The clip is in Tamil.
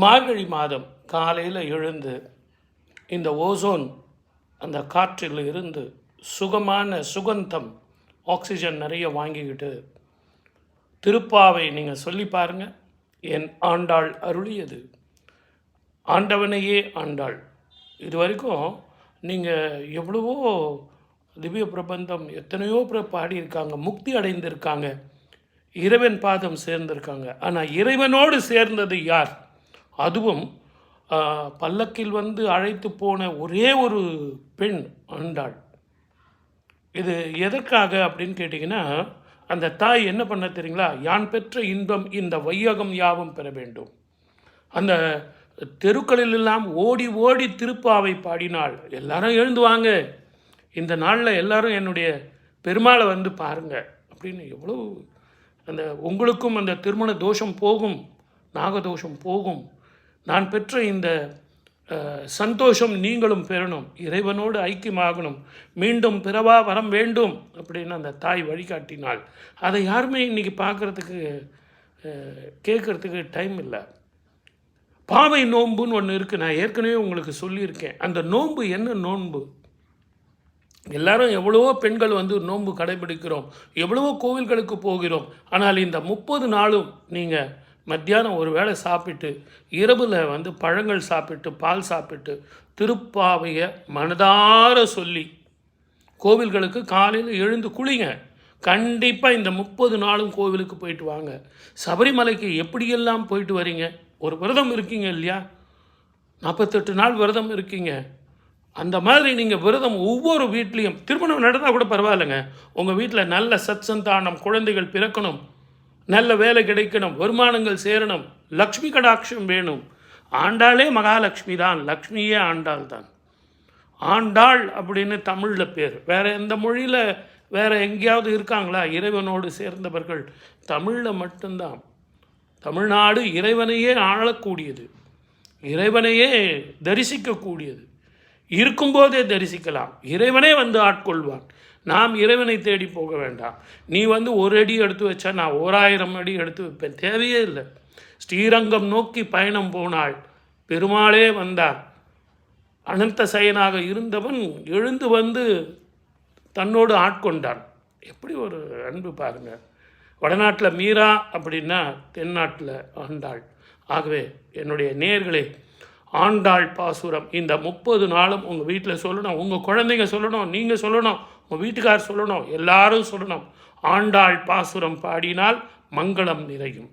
மார்கழி மாதம் காலையில் எழுந்து இந்த ஓசோன் அந்த காற்றில் இருந்து சுகமான சுகந்தம் ஆக்சிஜன் நிறைய வாங்கிக்கிட்டு திருப்பாவை நீங்கள் சொல்லி பாருங்கள். என் ஆண்டாள் அருளியது, ஆண்டவனையே ஆண்டாள். இது வரைக்கும் நீங்கள் எவ்வளவோ திவ்ய பிரபந்தம் எத்தனையோ பேர் பாடியிருக்காங்க, முக்தி அடைந்திருக்காங்க, இறைவன் பாதம் சேர்ந்திருக்காங்க. ஆனால் இறைவனோடு சேர்ந்தது யார்? அதுவும் பல்லக்கில் வந்து அழைத்து போன ஒரே ஒரு பெண் ஆண்டாள். இது எதற்காக அப்படின்னு கேட்டிங்கன்னா, அந்த தாய் என்ன பண்ண தெரியுங்களா? யான் பெற்ற இன்பம் இந்த வையகம் யாவும் பெற வேண்டும். அந்த தெருக்களிலெல்லாம் ஓடி ஓடி திருப்பாவை பாடினாள். எல்லாரும் எழுந்து வாங்க, இந்த நாளில் எல்லாரும் என்னுடைய பெருமாளை வந்து பாருங்கள் அப்படின்னு. எவ்வளோ அந்த உங்களுக்கும் அந்த திருமண தோஷம் போகும், நாகதோஷம் போகும், நான் பெற்ற இந்த சந்தோஷம் நீங்களும் பெறணும், இறைவனோடு ஐக்கியமாகணும், மீண்டும் பிறவா வரம் வேண்டும் அப்படின்னு அந்த தாய் வழிகாட்டினாள். அதை யாருமே இன்றைக்கி பார்க்குறதுக்கு கேட்குறதுக்கு டைம் இல்லை. பாவை நோன்புன்னு ஒன்று இருக்குது, நான் ஏற்கனவே உங்களுக்கு சொல்லியிருக்கேன். அந்த நோன்பு என்ன நோன்பு? எல்லாரும் எவ்வளவோ பெண்கள் வந்து நோன்பு கடைபிடிக்கிறோம், எவ்வளவோ கோவில்களுக்கு போகிறோம். ஆனால் இந்த 30 நாளும் நீங்கள் மத்தியானம் ஒரு வேளை சாப்பிட்டு இரவில் வந்து பழங்கள் சாப்பிட்டு பால் சாப்பிட்டு திருப்பாவையை மனதார சொல்லி கோவில்களுக்கு காலையில் எழுந்து குளிங்க. கண்டிப்பாக இந்த 30 நாளும் கோவிலுக்கு போயிட்டு வாங்க. சபரிமலைக்கு எப்படியெல்லாம் போயிட்டு வரீங்க? ஒரு விரதம் இருக்கீங்க இல்லையா? 48 நாள் விரதம் இருக்கீங்க. அந்த மாதிரி நீங்கள் விரதம் ஒவ்வொரு வீட்லேயும், திருமணம் நடந்தால் கூட பரவாயில்லைங்க, உங்கள் வீட்டில் நல்ல சத்சந்தானம், குழந்தைகள் பிறக்கணும், நல்ல வேலை கிடைக்கணும், வருமானங்கள் சேரணும், லக்ஷ்மி கடாட்சம் வேணும். ஆண்டாளே மகாலட்சுமி தான், லக்ஷ்மியே ஆண்டாள் தான். ஆண்டாள் அப்படின்னு தமிழில் பேர். வேறு எந்த மொழியில் வேறு எங்கேயாவது இருக்காங்களா இறைவனோடு சேர்ந்தவர்கள்? தமிழில் மட்டும்தான். தமிழ்நாடு இறைவனையே ஆளக்கூடியது, இறைவனையே தரிசிக்கக்கூடியது. இருக்கும்போதே தரிசிக்கலாம், இறைவனே வந்து ஆட்கொள்வான். நாம் இறைவனை தேடி போக வேண்டாம். நீ வந்து ஒரு அடி எடுத்து வச்சா நான் 1000 அடி எடுத்து வைப்பேன், தேவையே இல்லை. ஸ்ரீரங்கம் நோக்கி பயணம் போனாள், பெருமாளே வந்தார். அனந்த சயனாக இருந்தவன் எழுந்து வந்து தன்னோடு ஆட்கொண்டான். எப்படி ஒரு அன்பு பாருங்கள். வடநாட்டில் மீரா அப்படின்னா தென்னாட்டில் ஆண்டாள். ஆகவே என்னுடைய நேயர்களே, ஆண்டாள் பாசுரம் இந்த 30 நாளும் உங்கள் வீட்டில் சொல்லணும், உங்கள் குழந்தைங்க சொல்லணும், நீங்கள் சொல்லணும், உங்கள் வீட்டுக்கார் சொல்லணும், எல்லாரும் சொல்லணும். ஆண்டாள் பாசுரம் பாடினால் மங்களம் நிறையும்.